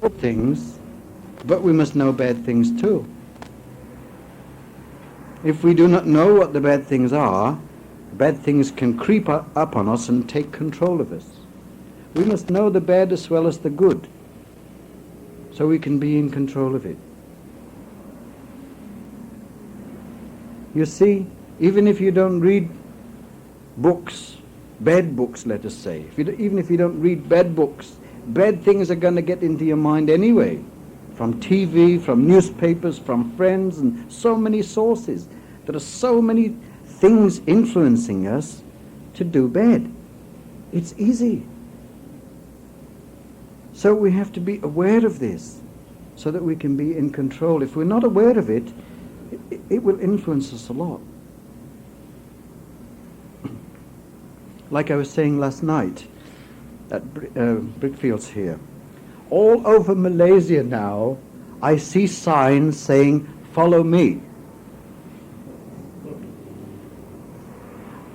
good things, but we must know bad things too. If we do not know what the bad things can creep up on us and take control of us. We must know the bad as well as the good, so we can be in control of it. You see, even if you don't read books, bad books, let us say, even if you don't read bad books, bad things are going to get into your mind anyway, from TV, from newspapers, from friends, and so many sources. There are so many things influencing us to do bad. It's easy. So we have to be aware of this so that we can be in control. If we're not aware of it, it will influence us a lot. Like I was saying last night at Brickfields here, all over Malaysia now, I see signs saying, "Follow me."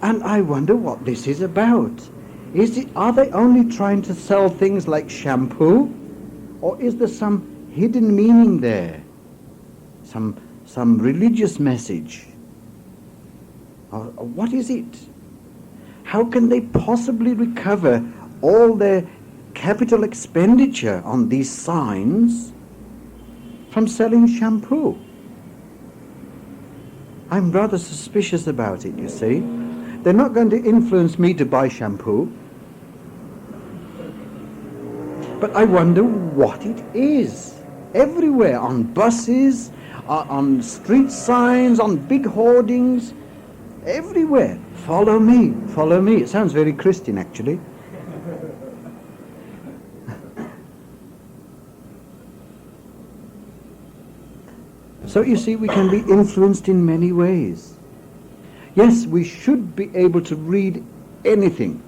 And I wonder what this is about. Are they only trying to sell things like shampoo? Or is there some hidden meaning there? Some religious message? Or what is it? How can they possibly recover all their capital expenditure on these signs from selling shampoo? I'm rather suspicious about it, you see. They're not going to influence me to buy shampoo. But I wonder what it is. Everywhere, on buses, on street signs, on big hoardings, everywhere. Follow me, follow me. It sounds very Christian, actually. So you see, we can be influenced in many ways. Yes, we should be able to read anything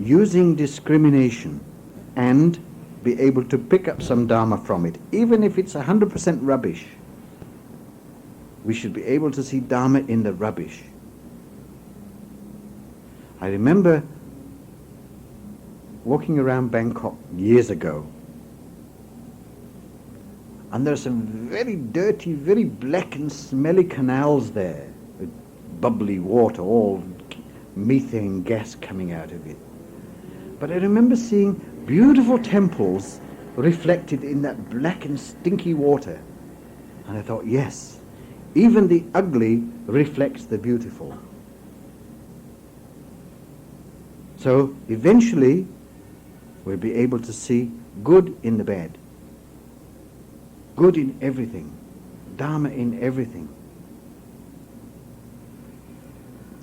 using discrimination and be able to pick up some Dharma from it, even if it's 100% rubbish. We should be able to see Dharma in the rubbish. I remember walking around Bangkok years ago, and there are some very dirty, very black and smelly canals there, with bubbly water, all methane gas coming out of it. But I remember seeing beautiful temples reflected in that black and stinky water. And I thought, yes, even the ugly reflects the beautiful. So eventually we'll be able to see good in the bad, good in everything, Dharma in everything.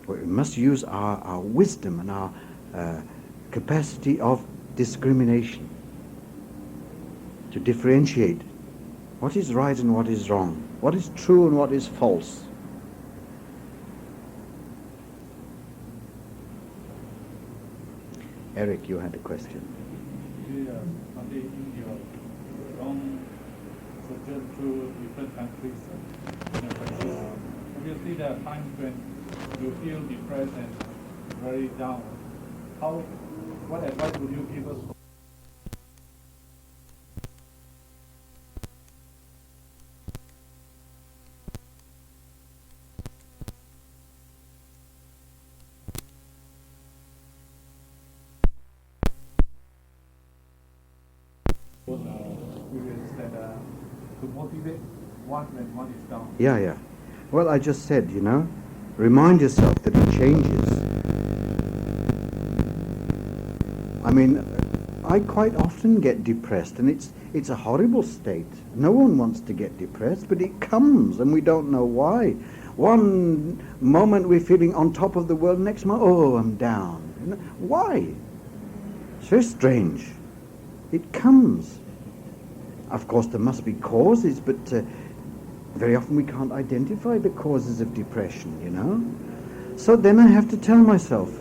We must use our wisdom and our capacity of discrimination to differentiate what is right and what is wrong, what is true and what is false. Eric, you had a question. Monday in your long sojourn through different countries, obviously there are times when you feel depressed and very down. What advice would you give us? To motivate one when one is down. Yeah. Well, I just said, remind yourself that it changes. I mean, I quite often get depressed, and it's a horrible state. No one wants to get depressed, but it comes, and we don't know why. One moment we're feeling on top of the world, next moment, oh, I'm down. Why? It's very strange. It comes. Of course, there must be causes, but very often we can't identify the causes of depression, So then I have to tell myself,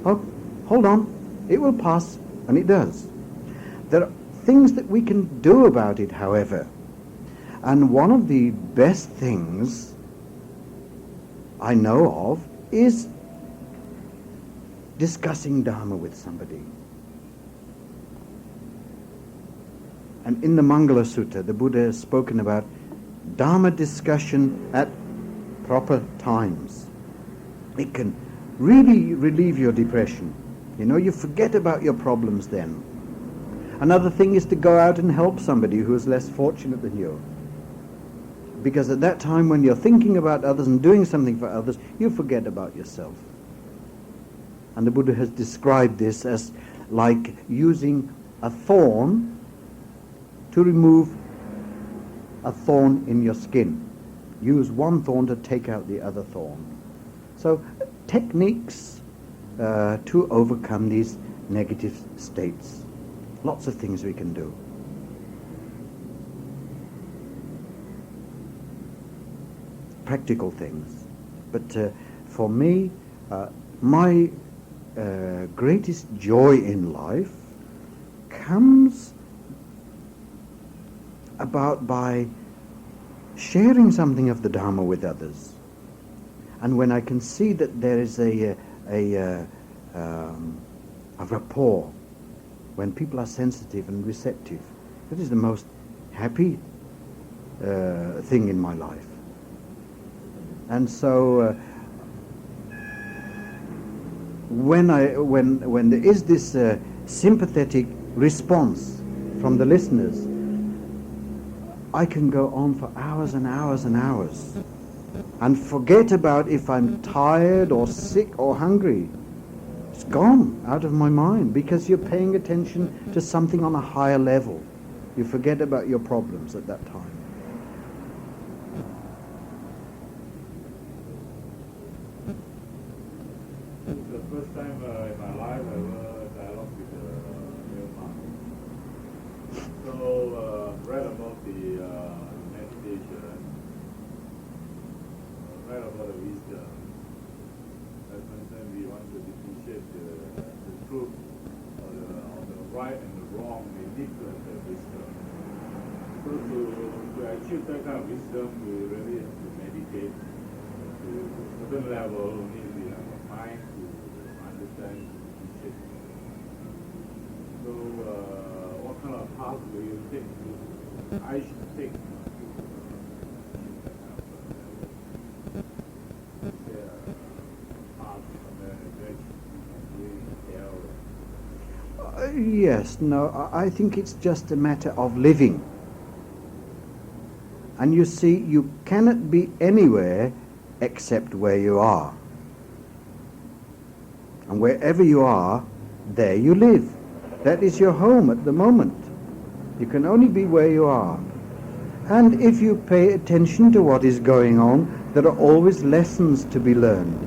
oh, hold on, it will pass, and it does. There are things that we can do about it, however. And one of the best things I know of is discussing Dharma with somebody. And in the Mangala Sutta, the Buddha has spoken about Dharma discussion at proper times. It can really relieve your depression. You forget about your problems then. Another thing is to go out and help somebody who is less fortunate than you. Because at that time when you're thinking about others and doing something for others, you forget about yourself. And the Buddha has described this as like using a thorn to remove a thorn in your skin. Use one thorn to take out the other thorn. So techniques to overcome these negative states. Lots of things we can do. Practical things. But for me, my greatest joy in life comes about by sharing something of the Dharma with others. And when I can see that there is a rapport, when people are sensitive and receptive, that is the most happy thing in my life. And so when there is this sympathetic response from the listeners, I can go on for hours and hours and hours and forget about if I'm tired or sick or hungry. It's gone out of my mind because you're paying attention to something on a higher level. You forget about your problems at that time. The first time in my life I ever dialogue with a real monk. So read about the meditation, read about the wisdom. As mentioned, we want to differentiate the truth or the right and the wrong, the different wisdom. So to achieve that kind of wisdom, we really have to meditate to a certain level. We have a mind to understand, to differentiate. So what kind of path do you think I should take to achieve that kind of Yes, no, I think it's just a matter of living. And you see, you cannot be anywhere except where you are. And wherever you are, there you live. That is your home at the moment. You can only be where you are. And if you pay attention to what is going on, there are always lessons to be learned,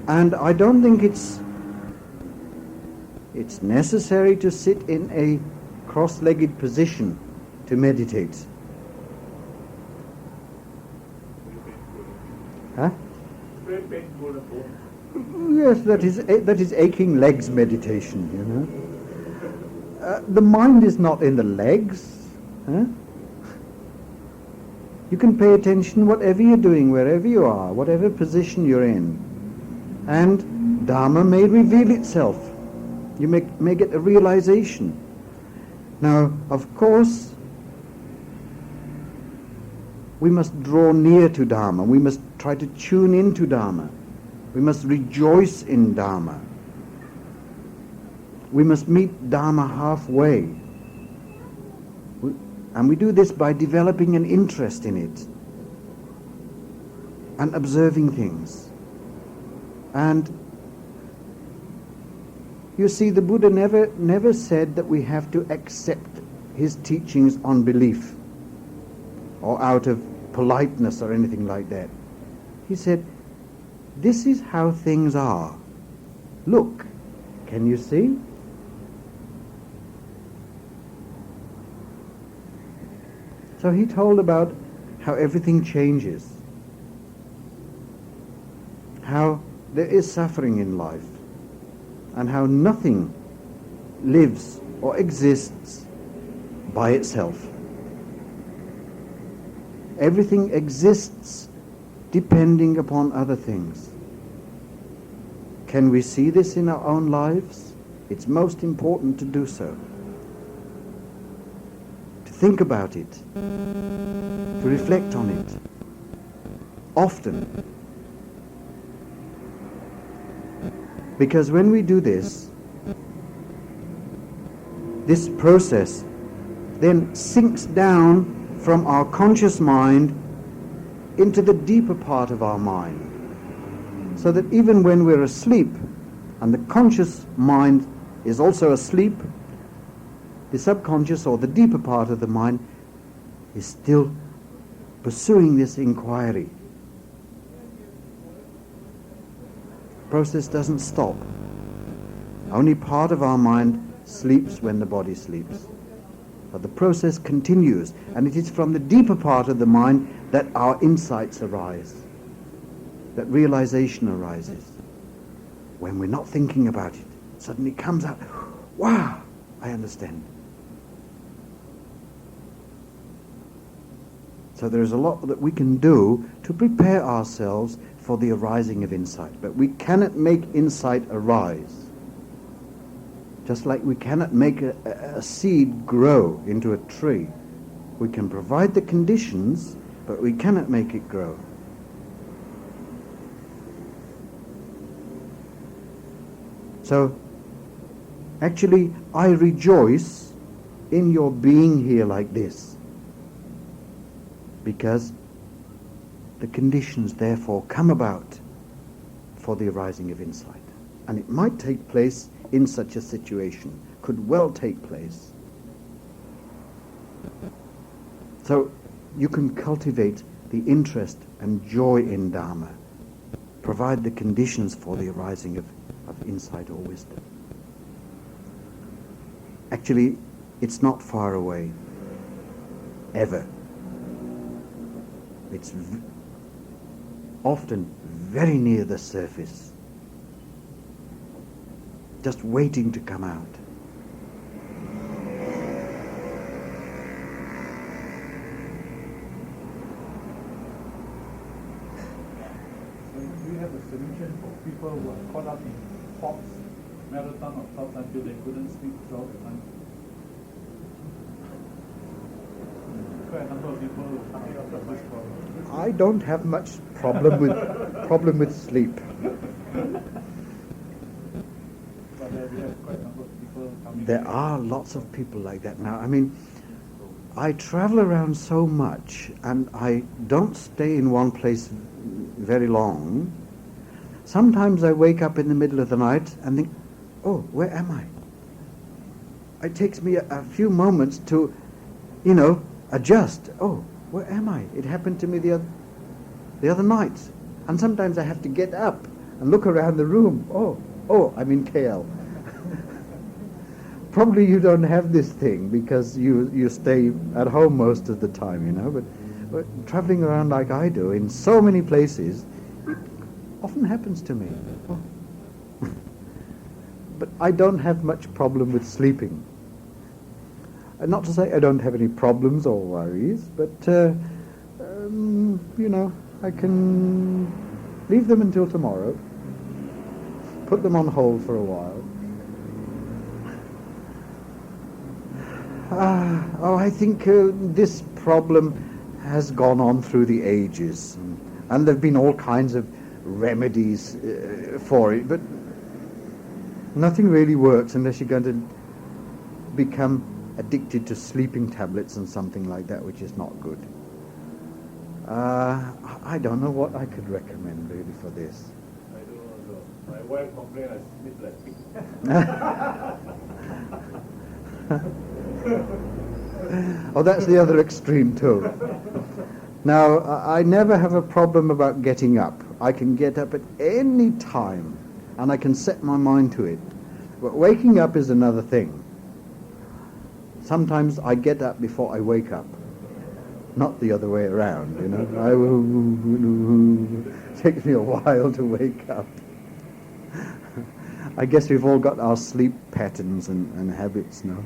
And I don't think it's necessary to sit in a cross-legged position to meditate. Huh? very painful at home. Yes, that is aching legs meditation, the mind is not in the legs. Huh? You can pay attention whatever you're doing, wherever you are, whatever position you're in. And Dharma may reveal itself. You may get a realization. Now, of course, we must draw near to Dharma. We must try to tune into Dharma. We must rejoice in Dharma. We must meet Dharma halfway. And we do this by developing an interest in it and observing things. And you see, the Buddha never said that we have to accept his teachings on belief or out of politeness or anything like that. He said, this is how things are. Look, can you see? So he told about how everything changes, how there is suffering in life, and how nothing lives or exists by itself. Everything exists depending upon other things. Can we see this in our own lives? It's most important to do so. think about it, to reflect on it, often. Because when we do this process then sinks down from our conscious mind into the deeper part of our mind. So that even when we're asleep, and the conscious mind is also asleep, the subconscious or the deeper part of the mind is still pursuing this inquiry. The process doesn't stop. Only part of our mind sleeps when the body sleeps. But the process continues, and it is from the deeper part of the mind that our insights arise, that realization arises. When we're not thinking about it, suddenly it comes out, wow, I understand. So there's a lot that we can do to prepare ourselves for the arising of insight. But we cannot make insight arise. Just like we cannot make a seed grow into a tree. We can provide the conditions, but we cannot make it grow. So, actually, I rejoice in your being here like this, because the conditions therefore come about for the arising of insight. And it might take place in such a situation, could well take place. So you can cultivate the interest and joy in Dharma, provide the conditions for the arising of insight or wisdom. Actually, it's not far away, ever. It's often very near the surface, just waiting to come out. So do you have a solution for people who are caught up in thoughts, marathon of thoughts until they couldn't sleep throughout the night? Quite a number of people coming up with this problem. I don't have much problem with sleep. There are lots of people like that now. I mean, I travel around so much, and I don't stay in one place very long. Sometimes I wake up in the middle of the night and think, oh, where am I? It takes me a few moments to, adjust. Oh, where am I? It happened to me the other night. And sometimes I have to get up and look around the room. Oh, I'm in KL. Probably you don't have this thing because you stay at home most of the time, but traveling around like I do in so many places, it often happens to me. Oh. But I don't have much problem with sleeping. And not to say I don't have any problems or worries, but I can leave them until tomorrow, put them on hold for a while. I think this problem has gone on through the ages, and there have been all kinds of remedies for it, but nothing really works unless you're going to become addicted to sleeping tablets and something like that, which is not good. I don't know what I could recommend really for this. I don't know. My wife complained I sleep like pig. Oh, that's the other extreme too. Now, I never have a problem about getting up. I can get up at any time, and I can set my mind to it. But waking up is another thing. Sometimes I get up before I wake up, not the other way around, It takes me a while to wake up. I guess we've all got our sleep patterns and habits now.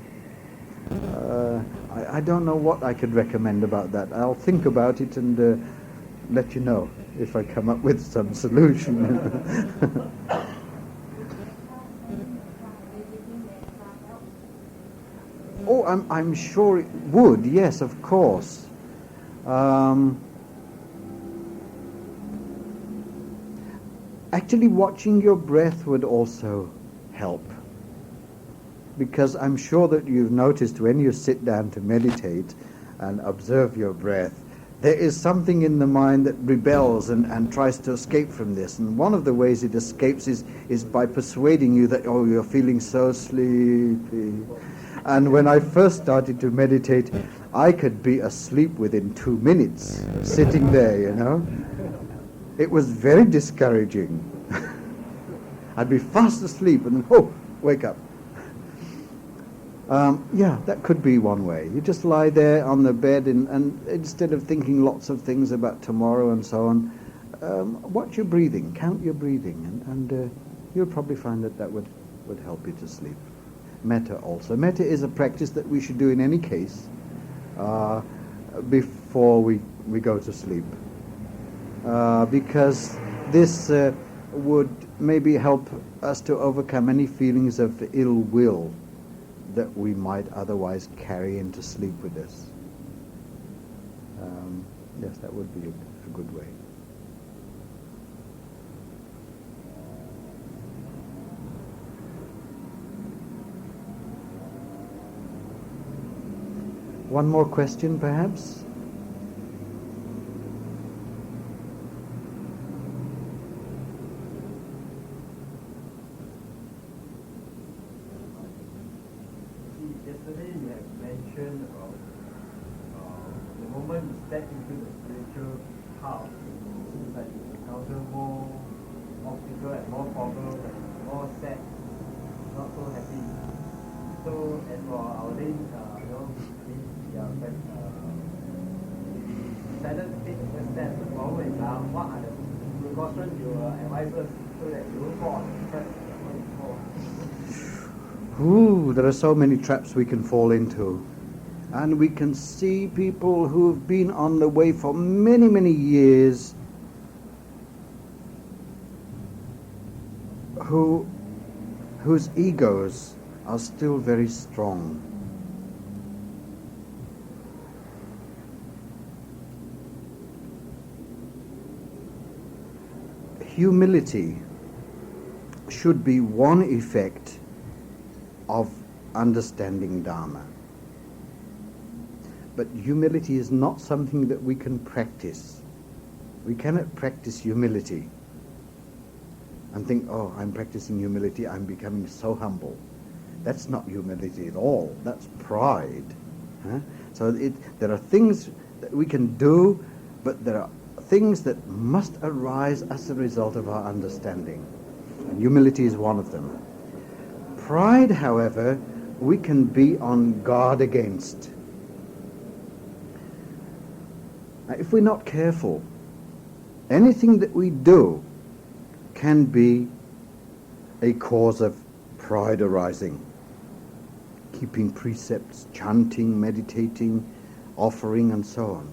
I don't know what I could recommend about that. I'll think about it and let you know if I come up with some solution. Oh, I'm sure it would, yes, of course. Actually, watching your breath would also help. Because I'm sure that you've noticed when you sit down to meditate and observe your breath, there is something in the mind that rebels and tries to escape from this. And one of the ways it escapes is by persuading you that, oh, you're feeling so sleepy. And when I first started to meditate, I could be asleep within 2 minutes, sitting there, you know. It was very discouraging. I'd be fast asleep and then, oh, wake up. Yeah, that could be one way. You just lie there on the bed and instead of thinking lots of things about tomorrow and so on, watch your breathing, count your breathing, and you'll probably find that would help you to sleep. Metta also. Metta is a practice that we should do in any case before we go to sleep. Because this would maybe help us to overcome any feelings of ill will that we might otherwise carry into sleep with us. Yes, that would be a good way. One more question, perhaps? Yesterday you have mentioned about the moment you step into the spiritual path, it seems like you encounter more obstacles and more problems and more sad, not so happy. So as for our day, we are decided to take the first step to follow Islam. What are the precautions you advise us so that you don't fall on the trap that you fall? Ooh, there are so many traps we can fall into. And we can see people who've been on the way for many, many years whose egos are still very strong. Humility should be one effect of understanding Dharma. But humility is not something that we can practice. We cannot practice humility and think, oh, I'm practicing humility, I'm becoming so humble. That's not humility at all. That's pride. Huh? So there are things that we can do, but there are things that must arise as a result of our understanding. And humility is one of them. Pride, however, we can be on guard against. Now, if we're not careful, anything that we do can be a cause of pride arising. Keeping precepts, chanting, meditating, offering, and so on.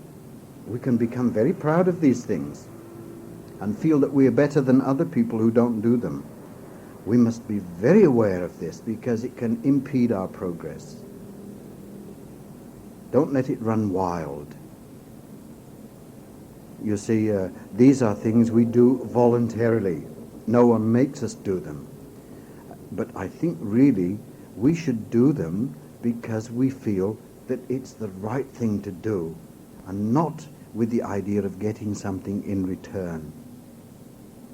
We can become very proud of these things and feel that we are better than other people who don't do them. We must be very aware of this because it can impede our progress. Don't let it run wild. You see, these are things we do voluntarily. No one makes us do them. But I think really we should do them because we feel that it's the right thing to do and not with the idea of getting something in return.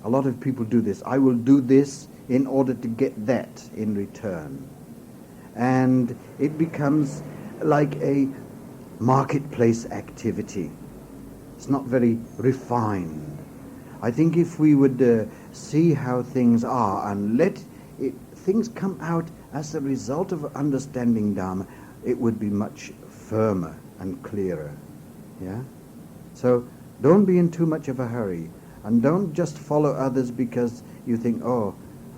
A lot of people do this. I will do this in order to get that in return. And it becomes like a marketplace activity. It's not very refined. I think if we would see how things are and let things come out as a result of understanding Dharma, it would be much firmer and clearer. Yeah? So don't be in too much of a hurry, and don't just follow others because you think, oh,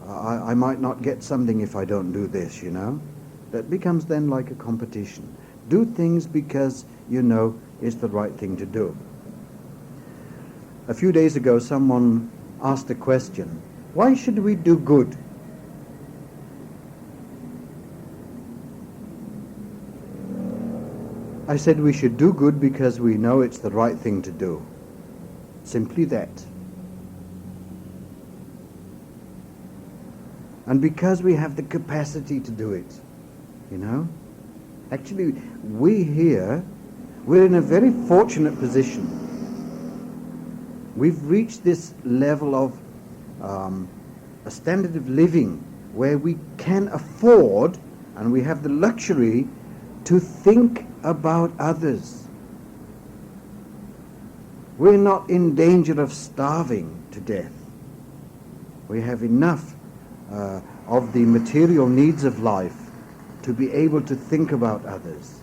I might not get something if I don't do this, you know. That becomes then like a competition. Do things because you know it's the right thing to do. A few days ago, someone asked a question, why should we do good? I said we should do good because we know it's the right thing to do. Simply that. And because we have the capacity to do it, you know. Actually, we here, we're in a very fortunate position. We've reached this level of a standard of living where we can afford, and we have the luxury to think about others. We're not in danger of starving to death. We have enough of the material needs of life to be able to think about others.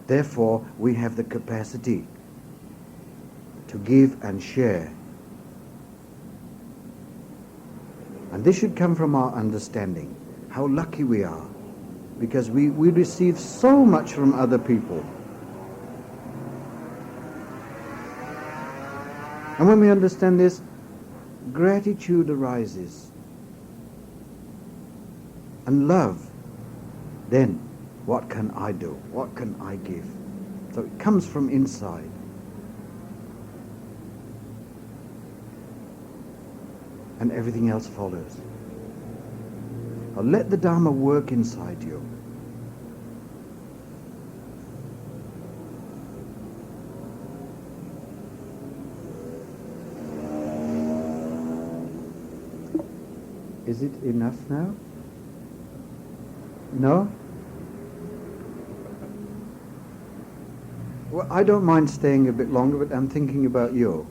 Therefore, we have the capacity to give and share. And this should come from our understanding how lucky we are, because we receive so much from other people. And when we understand this, gratitude arises. And love, then what can I do? What can I give? So it comes from inside. And everything else follows. Now let the Dharma work inside you. Is it enough now? No? Well, I don't mind staying a bit longer, but I'm thinking about you.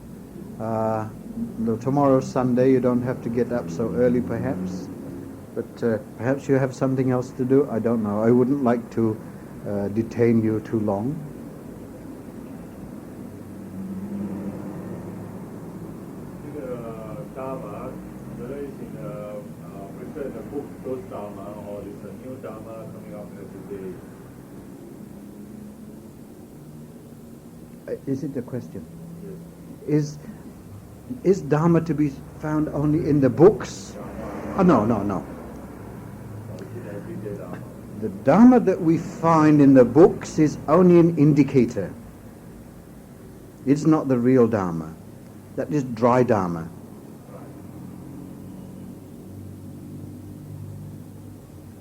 Tomorrow's Sunday, you don't have to get up so early perhaps, but perhaps you have something else to do. I don't know. I wouldn't like to detain you too long. Dharma, whether it's in written in the book, those Dharma, or it's a new Dharma coming out every day. Is it a question? Yes. Is Dharma to be found only in the books? Oh, no. The Dharma that we find in the books is only an indicator. It's not the real Dharma. That is dry Dharma.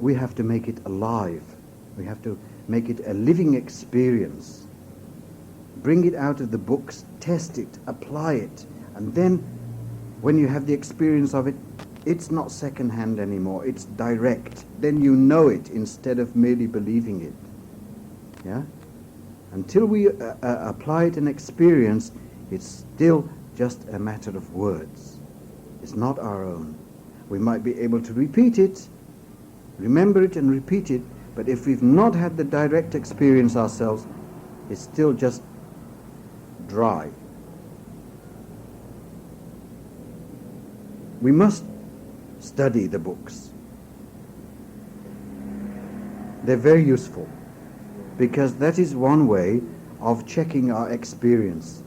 We have to make it alive. We have to make it a living experience. Bring it out of the books, test it, apply it, and then when you have the experience of it, it's not second-hand anymore, it's direct. Then you know it instead of merely believing it. Yeah? Until we apply it and experience, it's still just a matter of words. It's not our own. We might be able to repeat it, remember it and repeat it, but if we've not had the direct experience ourselves, it's still just dry. We must study the books. They're very useful because that is one way of checking our experience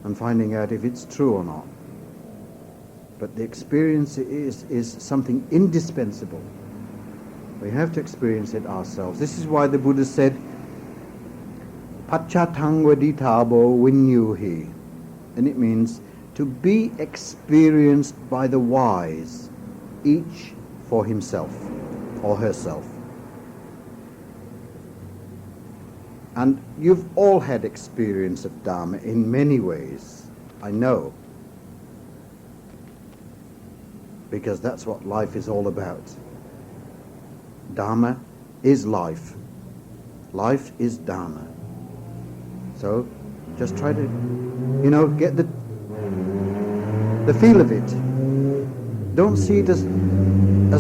and finding out if it's true or not. But the experience is something indispensable. We have to experience it ourselves. This is why the Buddha said, Pacchatang vaditabo vinyuhi. And it means to be experienced by the wise, each for himself or herself. And you've all had experience of Dharma in many ways, I know. Because that's what life is all about. Dharma is life. Life is Dharma. So just try to, get the feel of it. Don't see it as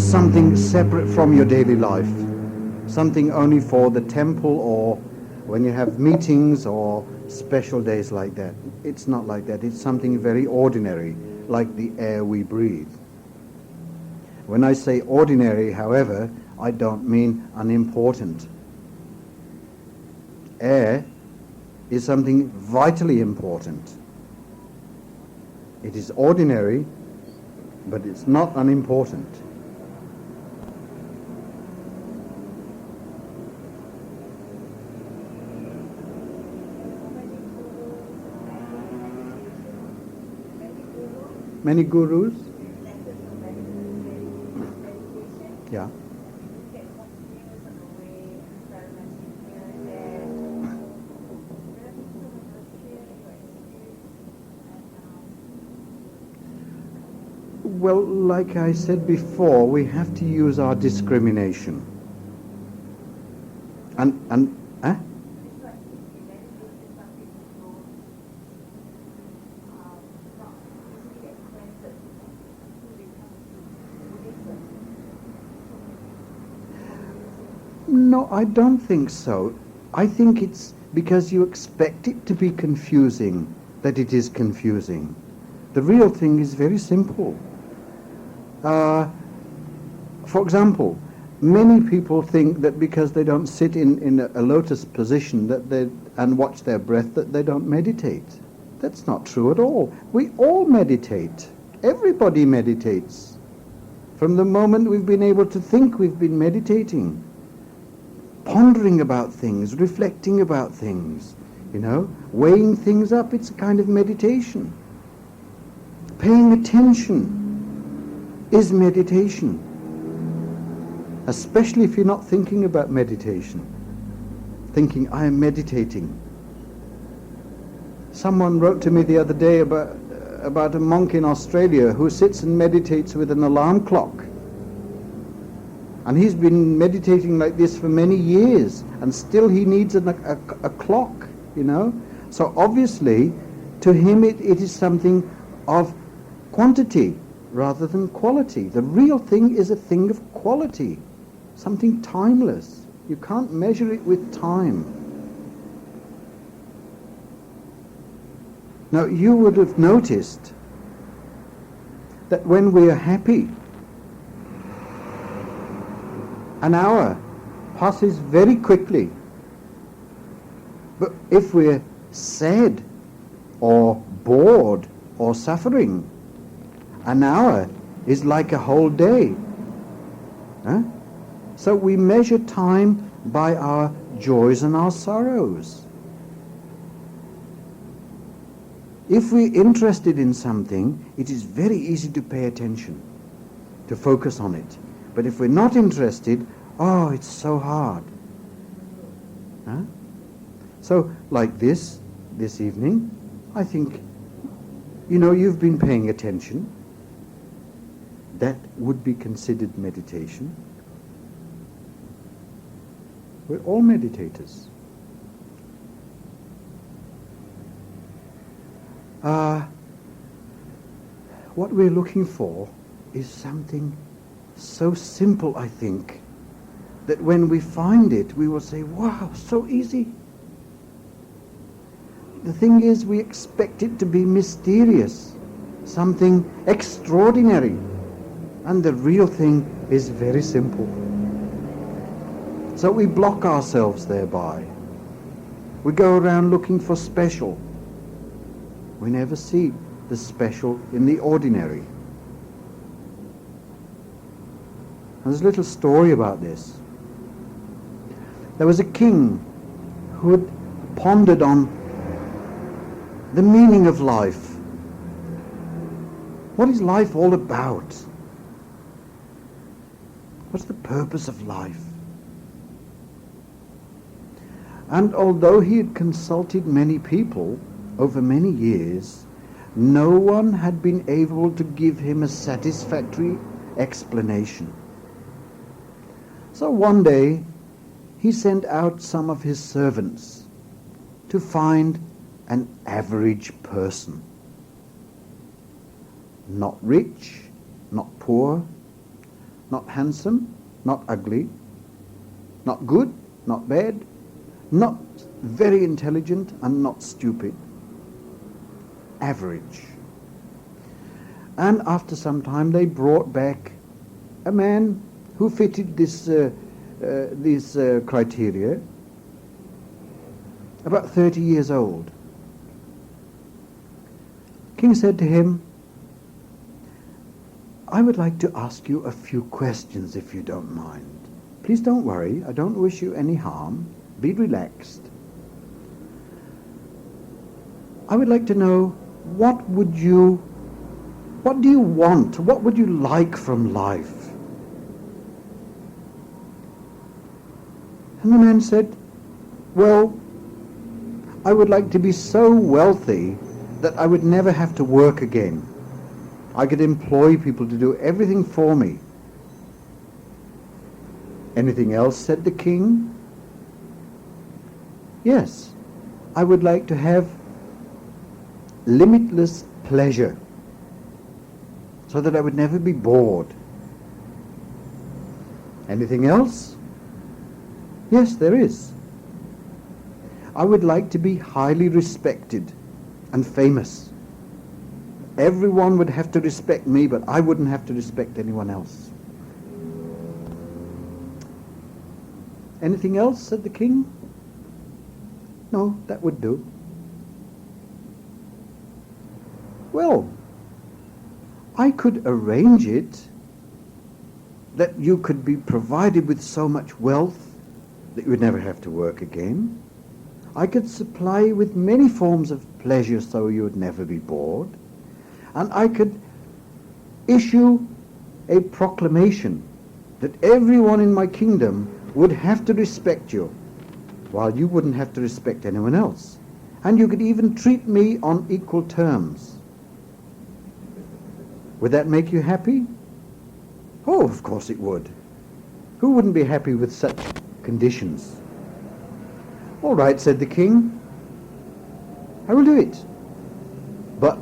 something separate from your daily life, something only for the temple or when you have meetings or special days like that. It's not like that. It's something very ordinary, like the air we breathe. When I say ordinary, however, I don't mean unimportant. Air is something vitally important. It is ordinary, but it's not unimportant. Many gurus? Yeah. Well, like I said before, we have to use our discrimination. And eh? No, I don't think so. I think it's because you expect it to be confusing that it is confusing. The real thing is very simple. For example, many people think that because they don't sit in a lotus position and watch their breath that they don't meditate. That's not true at all. We all meditate. Everybody meditates. From the moment we've been able to think, we've been meditating. Pondering about things, reflecting about things, weighing things up, it's a kind of meditation. Paying attention is meditation, especially if you're not thinking about meditation. Thinking, I am meditating. Someone wrote to me the other day about a monk in Australia who sits and meditates with an alarm clock. And he's been meditating like this for many years, and still he needs a clock, So obviously, to him it is something of quantity rather than quality. The real thing is a thing of quality, something timeless. You can't measure it with time. Now, you would have noticed that when we are happy, an hour passes very quickly. But if we're sad or bored or suffering, an hour is like a whole day. Huh? So we measure time by our joys and our sorrows. If we're interested in something, it is very easy to pay attention, to focus on it. But if we're not interested, it's so hard. Huh? So, like this evening, I think, you've been paying attention. That would be considered meditation. We're all meditators. What we're looking for is something so simple, I think, that when we find it, we will say, wow, so easy. The thing is, we expect it to be mysterious, something extraordinary, and the real thing is very simple. So we block ourselves thereby. We go around looking for special. We never see the special in the ordinary. There's a little story about this. There was a king who had pondered on the meaning of life. What is life all about? What's the purpose of life? And although he had consulted many people over many years, no one had been able to give him a satisfactory explanation. So one day, he sent out some of his servants to find an average person. Not rich, not poor, not handsome, not ugly, not good, not bad, not very intelligent and not stupid. Average. And after some time they brought back a man who fitted these criteria, about 30 years old. King said to him, I would like to ask you a few questions if you don't mind. Please don't worry, I don't wish you any harm. Be relaxed. I would like to know, what would you What do you want? What would you like from life? And the man said, well, I would like to be so wealthy that I would never have to work again. I could employ people to do everything for me. Anything else? Said the king. Yes, I would like to have limitless pleasure so that I would never be bored. Anything else? Yes, there is. I would like to be highly respected and famous. Everyone would have to respect me, but I wouldn't have to respect anyone else. Anything else? Said the king. No, that would do. Well, I could arrange it that you could be provided with so much wealth that you would never have to work again. I could supply you with many forms of pleasure so you would never be bored. And I could issue a proclamation that everyone in my kingdom would have to respect you, while you wouldn't have to respect anyone else. And you could even treat me on equal terms. Would that make you happy? Oh, of course it would. Who wouldn't be happy with such conditions? All right, said the king. I will do it. But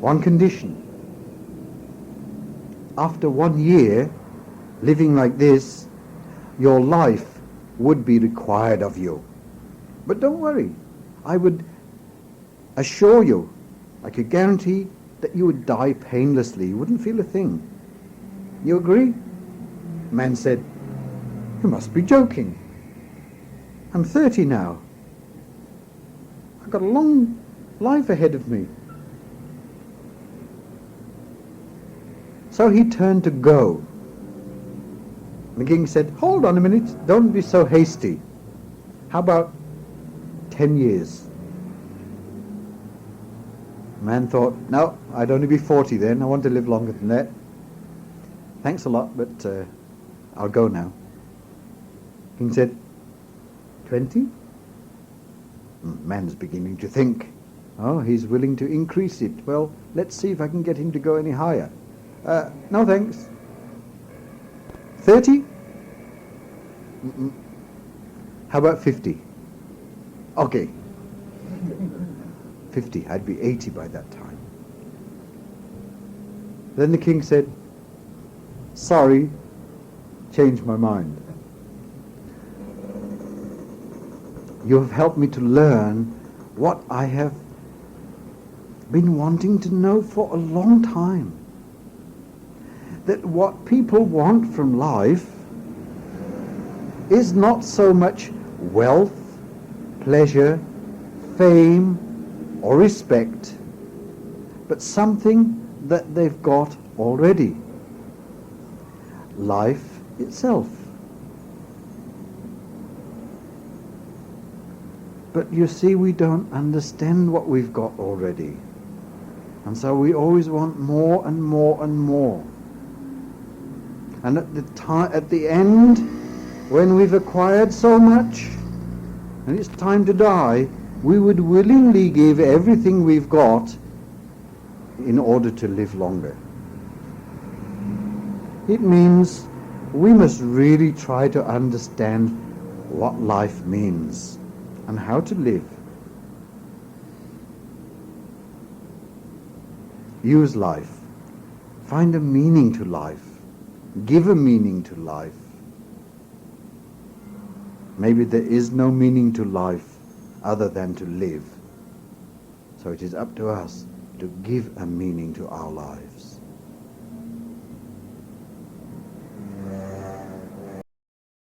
one condition. After 1 year living like this, your life would be required of you. But don't worry. I would assure you, I could guarantee that you would die painlessly. You wouldn't feel a thing. You agree? Man said, you must be joking. I'm 30 now. I've got a long life ahead of me. So he turned to go. The king said, hold on a minute, don't be so hasty. How about 10 years? The man thought, no, I'd only be 40 then. I want to live longer than that. Thanks a lot, but I'll go now. King said, 20? Man's beginning to think. Oh, he's willing to increase it. Well, let's see if I can get him to go any higher. No thanks. 30? How about 50? Okay. 50. I'd be 80 by that time. Then the king said, sorry, changed my mind. You have helped me to learn what I have been wanting to know for a long time. That what people want from life is not so much wealth, pleasure, fame, or respect, but something that they've got already. Life itself. But you see, we don't understand what we've got already. And so we always want more and more and more. And at the end, when we've acquired so much, and it's time to die, we would willingly give everything we've got in order to live longer. It means we must really try to understand what life means and how to live. Use life. Find a meaning to life. Give a meaning to life. Maybe there is no meaning to life other than to live. So it is up to us to give a meaning to our lives.